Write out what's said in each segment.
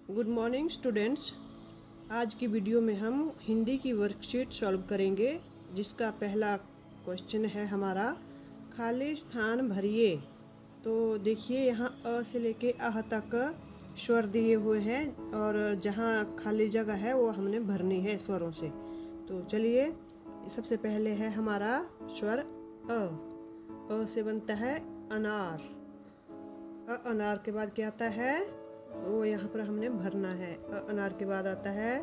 Good morning students. आज की video में हम हिंदी की वर्कशीट सॉल्व करेंगे, जिसका पहला क्वेश्चन है हमारा खाली स्थान भरिए। तो देखिए यहाँ अ से लेके आह तक स्वर दिए हुए हैं और जहाँ खाली जगह है वो हमने भरनी है स्वरों से। तो चलिए, सबसे पहले है हमारा स्वर अ। अ से बनता है अनार। अनार के बाद क्या आता है वो यहाँ पर हमने भरना है। अनार के बाद आता है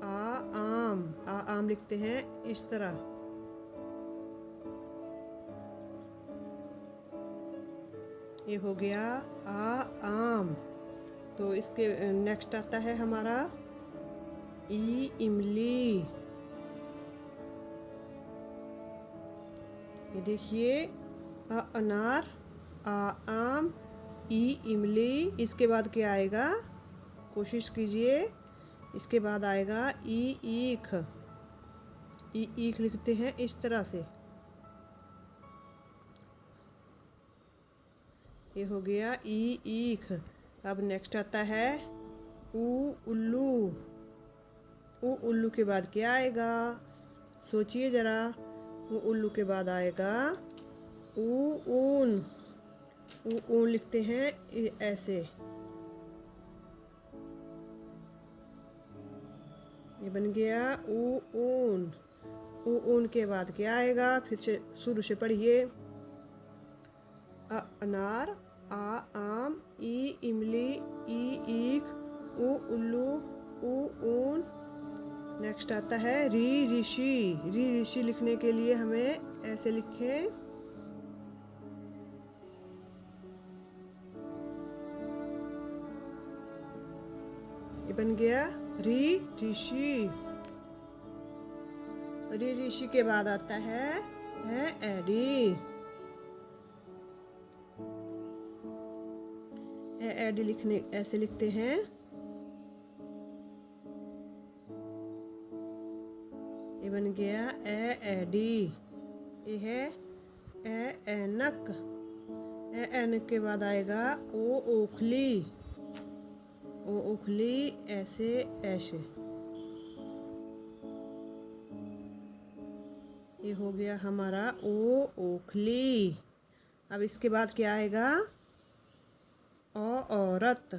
आम। आम लिखते हैं इस तरह। ये हो गया आम। तो इसके नेक्स्ट आता है हमारा इमली। ये देखिए अनार, आम, इमली। इसके बाद क्या आएगा, कोशिश कीजिए। इसके बाद आएगा ईख। ईख लिखते हैं इस तरह से। ये हो गया ईख। अब नेक्स्ट आता है उल्लू। उल्लू के बाद क्या आएगा, सोचिए जरा। उल्लू के बाद आएगा ऊन। ऊन लिखते हैं ऐसे। ये बन गया ऊन। ऊन के बाद क्या आएगा, फिर से शुरू से पढ़िए। अनार, आम, इमली, ईख, उल्लू, ऊन। नेक्स्ट आता है ऋषि। ऋषि लिखने के लिए हमें ऐसे लिखें। ये बन गया ऋषि। ऋषि के बाद आता है एडी। एडी लिखने ऐसे लिखते हैं। ये बन गया एडी। ये है ऐनक। ऐनक के बाद आएगा ओखली। ओखली ऐसे ऐसे। ये हो गया हमारा ओखली। अब इसके बाद क्या आएगा, औरत।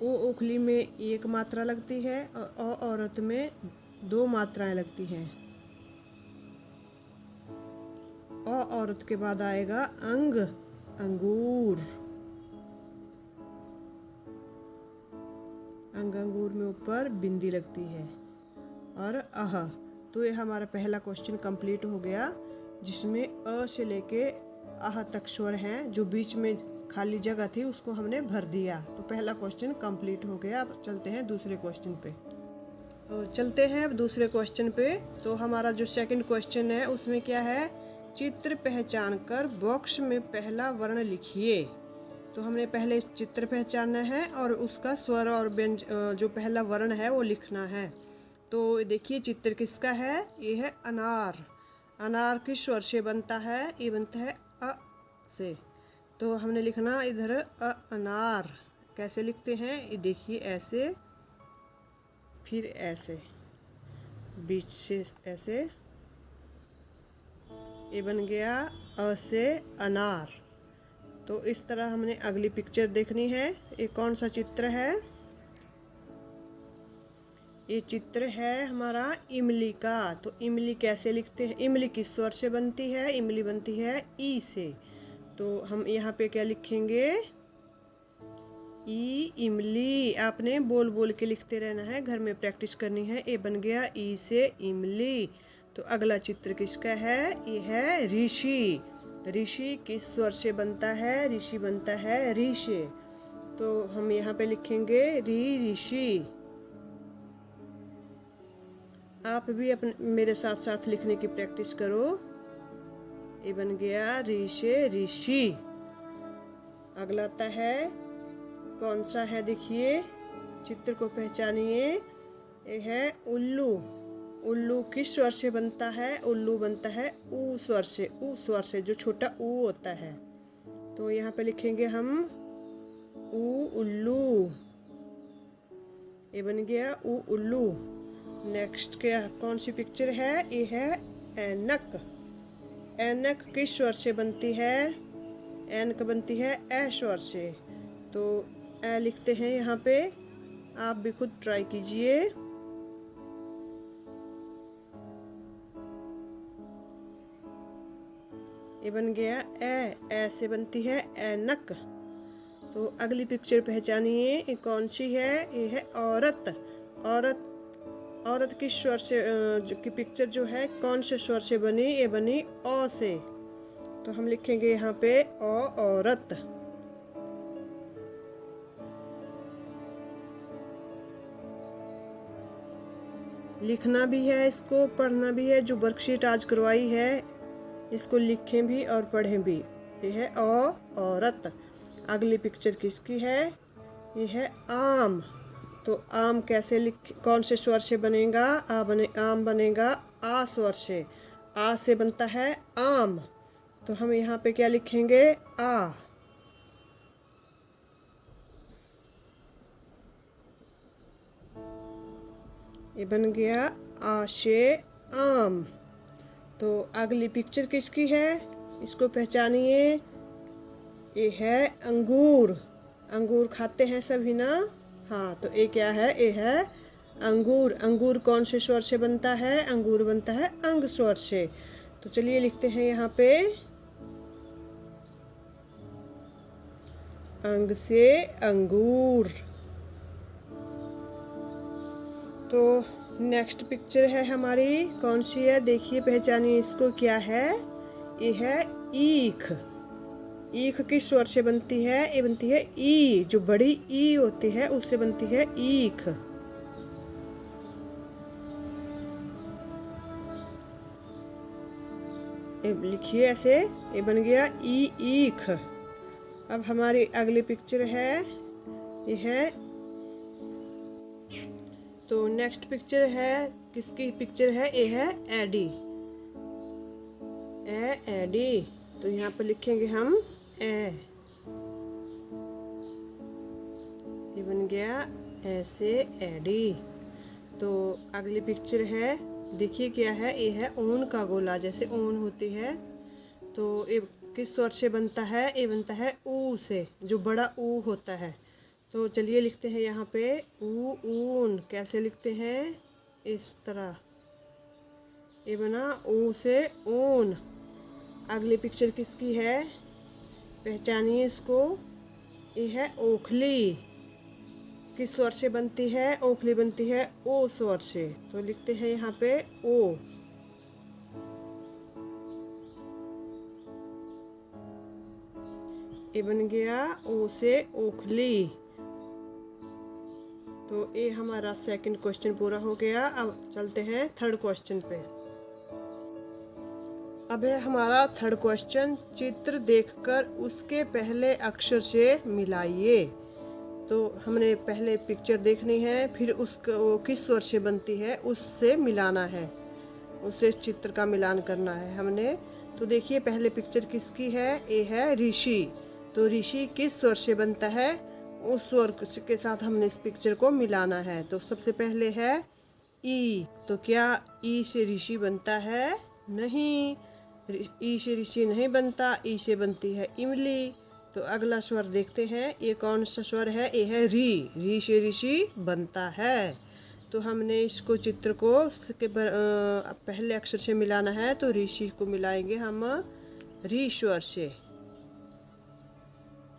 ओखली में एक मात्रा लगती है और औरत में 2 मात्राएं लगती हैं। औरत के बाद आएगा अंगूर। अंगूर में ऊपर बिंदी लगती है। और तो ये हमारा पहला क्वेश्चन कंप्लीट हो गया, जिसमें अ से लेके आह तक स्वर हैं। जो बीच में खाली जगह थी उसको हमने भर दिया। तो पहला क्वेश्चन कंप्लीट हो गया। अब चलते हैं दूसरे क्वेश्चन पे। अब दूसरे क्वेश्चन पे। तो हमारा जो सेकंड क्वेश्चन है उसमें क्या है, चित्र पहचान कर बॉक्स में पहला वर्ण लिखिए। तो हमने पहले चित्र पहचानना है और उसका स्वर और जो पहला वर्ण है वो लिखना है। तो देखिए चित्र किसका है, ये है अनार। अनार किस स्वर से बनता है, ये बनता है अ से। तो हमने लिखना इधर अनार। कैसे लिखते हैं, ये देखिए ऐसे, फिर ऐसे, बीच से ऐसे। ये बन गया अ से अनार। तो इस तरह हमने अगली पिक्चर देखनी है। ये कौन सा चित्र है, ये चित्र है हमारा इमली का। तो इमली कैसे लिखते हैं, इमली किस स्वर से बनती है, इमली बनती है ई से। तो हम यहाँ पे क्या लिखेंगे, इमली। आपने बोल बोल के लिखते रहना है, घर में प्रैक्टिस करनी है। ये बन गया ई से इमली। तो अगला चित्र किसका है, ये है ऋषि। ऋषि किस स्वर से बनता है, ऋषि बनता है री से। तो हम यहाँ पे लिखेंगे ऋषि। आप भी अपने मेरे साथ साथ लिखने की प्रैक्टिस करो। ये बन गया री से ऋषि। अगला आता है, कौन सा है देखिए, चित्र को पहचानिए। ये है उल्लू। उल्लू किस स्वर से बनता है? उल्लू बनता है ऊ स्वर से, ऊ स्वर से, जो छोटा ऊ होता है। तो यहाँ पे लिखेंगे हम ऊ उल्लू, ये बन गया ऊ उल्लू। नेक्स्ट क्या कौन सी पिक्चर है? ये है ऐनक। ऐनक किस स्वर से बनती है? ऐनक बनती है ए स्वर से। तो ए लिखते हैं यहाँ पे, आप भी खुद ट्राई कीजिए। ये बन गया ए से बनती है ऐनक। तो अगली पिक्चर पहचानिए, ये कौन सी है? ये है औरत। औरत, औरत किस स्वर से की पिक्चर जो है कौन से स्वर से बनी? ये बनी ओ से। तो हम लिखेंगे यहाँ पे ओ औरत। लिखना भी है, इसको पढ़ना भी है। जो वर्कशीट आज करवाई है इसको लिखें भी और पढ़ें भी। ये है ओ औरत। अगली पिक्चर किसकी है? ये है आम। तो आम कैसे लिख, कौन से स्वर से बनेगा? आम बनेगा आ स्वर से। आ से बनता है आम। तो हम यहाँ पे क्या लिखेंगे? आ। ये बन गया आ से आम। तो अगली पिक्चर किसकी है? इसको पहचानिए। ये है अंगूर। अंगूर खाते हैं सभी ना? हाँ, तो ये क्या है? ये है अंगूर। अंगूर कौन से स्वर से बनता है? अंगूर बनता है अंग स्वर से। तो चलिए लिखते हैं यहाँ पे अंग से अंगूर। तो नेक्स्ट पिक्चर है हमारी, कौन सी है? देखिए, पहचानिए इसको, क्या है? ये है ईख। ईख किस स्वर से बनती है? ये बनती है ई, जो बड़ी ई होती है उससे बनती है ईख। लिखिए ऐसे, ये बन गया ई ईख। अब हमारी अगली पिक्चर है, ये है, तो नेक्स्ट पिक्चर है, किसकी पिक्चर है? ये है एडी। एडी। तो यहाँ पर लिखेंगे हम ए। ये बन गया ऐसे एडी। तो अगली पिक्चर है, देखिए क्या है? ये है ऊन का गोला, जैसे ऊन होती है। तो ये किस स्वर से बनता है? ये बनता है ऊ से, जो बड़ा ऊ होता है। तो चलिए लिखते हैं यहाँ पे ऊ ऊन। कैसे लिखते हैं? इस तरह। ये बना ऊ से ऊन। अगली पिक्चर किसकी है? पहचानिए इसको। ये है ओखली। किस स्वर से बनती है? ओखली बनती है ओ स्वर से। तो लिखते हैं यहाँ पे ओ। ये बन गया ओ से ओखली। तो ये हमारा सेकंड क्वेश्चन पूरा हो गया। अब चलते हैं थर्ड क्वेश्चन पे। अब है हमारा थर्ड क्वेश्चन, चित्र देखकर उसके पहले अक्षर से मिलाइए। तो हमने पहले पिक्चर देखनी है, फिर उसको वो किस स्वर से बनती है उससे मिलाना है, उससे चित्र का मिलान करना है हमने। तो देखिए पहले पिक्चर किसकी है? ये है ऋषि। तो ऋषि किस स्वर से बनता है? उस स्वर के साथ हमने इस पिक्चर को मिलाना है। तो सबसे पहले है ई। तो क्या ई से ऋषि बनता है? नहीं, ई से ऋषि नहीं बनता। ई से बनती है इमली। तो अगला स्वर देखते हैं, ये कौन सा स्वर है? ये है री। री से ऋषि बनता है। तो हमने इसको चित्र को उसके पहले अक्षर से मिलाना है। तो ऋषि को मिलाएंगे हम री स्वर से।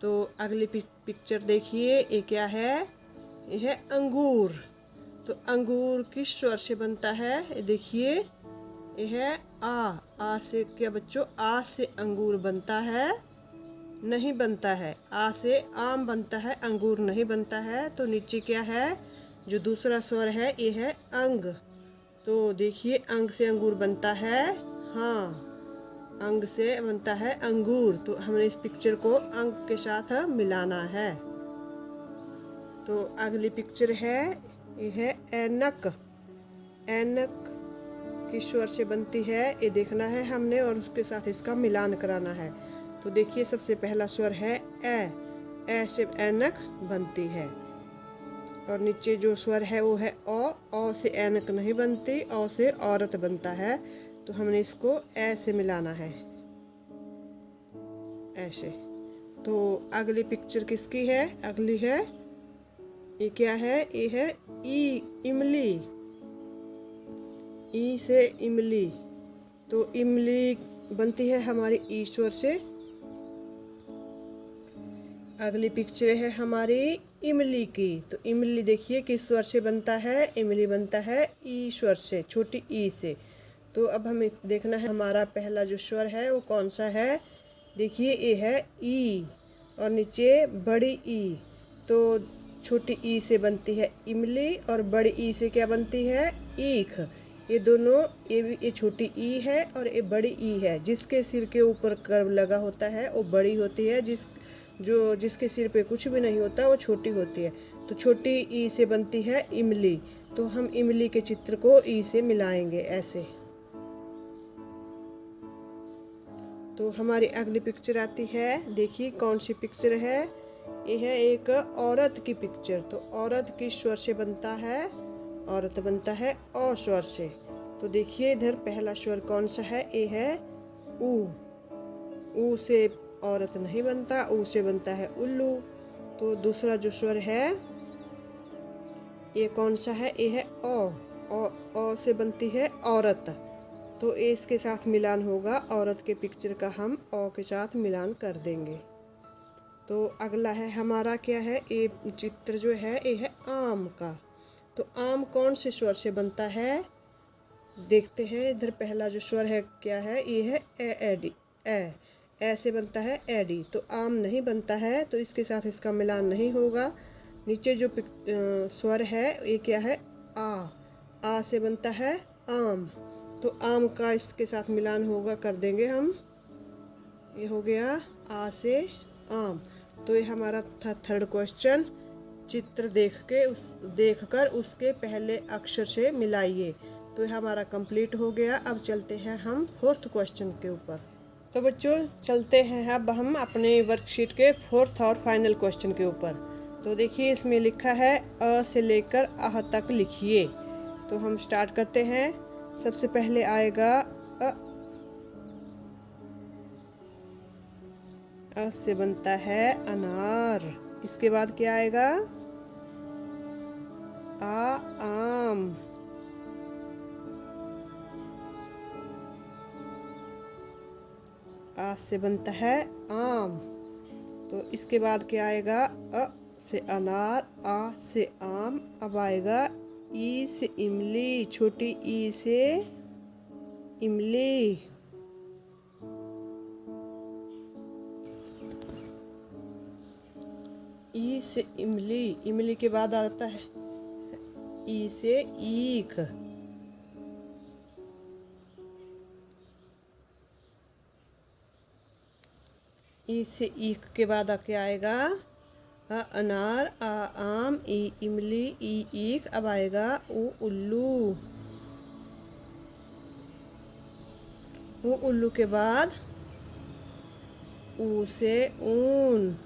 तो अगली पिक्चर देखिए, ये क्या है? ये है अंगूर। तो अंगूर किस स्वर से बनता है? ये देखिए, ये है आ। आ से क्या बच्चों? आ से अंगूर बनता है? नहीं बनता है। आ से आम बनता है, अंगूर नहीं बनता है। तो नीचे क्या है? जो दूसरा स्वर है ये है अंग। तो देखिए अंग से अंगूर बनता है। हाँ, अंग से बनता है अंगूर। तो हमने इस पिक्चर को अंग के साथ मिलाना है। तो अगली पिक्चर है, ये है ऐनक। ऐनक किस स्वर से बनती है ये देखना है हमने और उसके साथ इसका मिलान कराना है। तो देखिए सबसे पहला स्वर है ए से ऐनक बनती है और नीचे जो स्वर है वो है ओ से ऐनक नहीं बनती, ओ से औरत बनता है। तो हमने इसको ए से मिलाना है ऐसे। तो अगली पिक्चर किसकी है? अगली है, ये क्या है? ये है ई, इमली। ई से इमली, तो इमली बनती है हमारी ई स्वर से। अगली पिक्चर है हमारी इमली की। तो इमली देखिए किस स्वर से बनता है? इमली बनता है ई स्वर से, छोटी ई से। तो अब हमें देखना है हमारा पहला जो स्वर है वो कौन सा है। देखिए ये है ई और नीचे बड़ी ई। तो छोटी ई से बनती है इमली और बड़ी ई से क्या बनती है? ईख। ये दोनों, ये छोटी ई है और ये बड़ी ई है। जिसके सिर के ऊपर कर्व लगा होता है वो बड़ी होती है, जिसके सिर पे कुछ भी नहीं होता वो छोटी होती है। तो छोटी ई से बनती है इमली। तो हम इमली के चित्र को ई से मिलाएंगे ऐसे। तो हमारी अगली पिक्चर आती है, देखिए कौन सी पिक्चर है। ये है एक औरत की पिक्चर। तो औरत किस स्वर से बनता है? औरत बनता है ओ स्वर से। तो देखिए इधर पहला स्वर कौन सा है? ये है ऊ। ऊ से औरत नहीं बनता, ऊ से बनता है उल्लू। तो दूसरा जो स्वर है ये कौन सा है? ये है ओ से बनती है औरत। तो इसके साथ मिलान होगा, औरत के पिक्चर का हम ओ के साथ मिलान कर देंगे। तो अगला है हमारा क्या है? ये चित्र जो है ये है आम का। तो आम कौन से स्वर से बनता है? देखते हैं इधर पहला जो स्वर है क्या है? ये है एडी। ए से बनता है एडी। तो आम नहीं बनता है, तो इसके साथ इसका मिलान नहीं होगा। नीचे जो स्वर है ये क्या है? आ से बनता है आम। तो आम का इसके साथ मिलान होगा, कर देंगे हम। ये हो गया आ से आम। तो ये हमारा था थर्ड क्वेश्चन। चित्र देखकर उसके पहले अक्षर से मिलाइए। तो ये हमारा कंप्लीट हो गया। अब चलते हैं हम फोर्थ क्वेश्चन के ऊपर। तो बच्चों चलते हैं अब हम अपने वर्कशीट के फोर्थ और फाइनल क्वेश्चन के ऊपर। तो देखिए इसमें लिखा है अ से लेकर आह तक लिखिए। तो हम स्टार्ट करते हैं। सबसे पहले आएगा अ से बनता है अनार। इसके बाद क्या आएगा? आम। आ से बनता है आम। तो इसके बाद क्या आएगा? अ से अनार, आ से आम। अब आएगा ई से इमली, छोटी ई से इमली। ई से इमली। इमली के बाद आता है ई से ईख। ई से ईख के बाद आके आएगा अनार, आम, ई इमली, ई ईख। अब आएगा ऊ उल्लू। ऊ उल्लू के बाद ऊ से ऊन।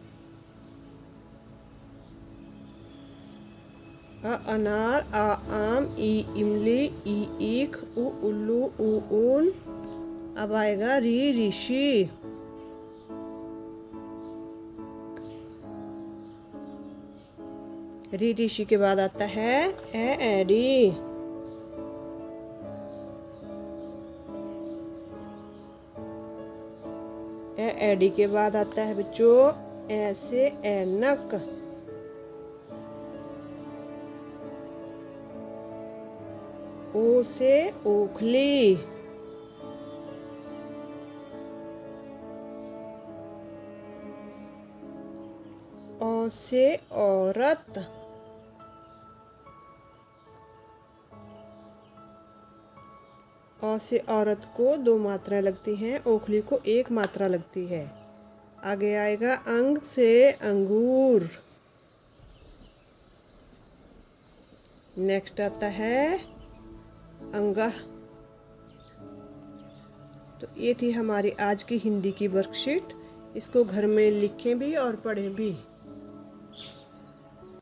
अनार, आम, ई इमली, ई ईख, ऊ उल्लू, ऊ ऊन। अब आएगा ऋषि। ऋषि के बाद आता है एडी। एडी के बाद आता है बच्चों ऐसे ऐनक। ओ से ओखली। औ से औरत। औ से औरत को 2 मात्राएं लगती हैं, ओखली को 1 मात्रा लगती है। आगे आएगा अंग से अंगूर। नेक्स्ट आता है अंगा। तो ये थी हमारी आज की हिंदी की वर्कशीट। इसको घर में लिखें भी और पढ़ें भी।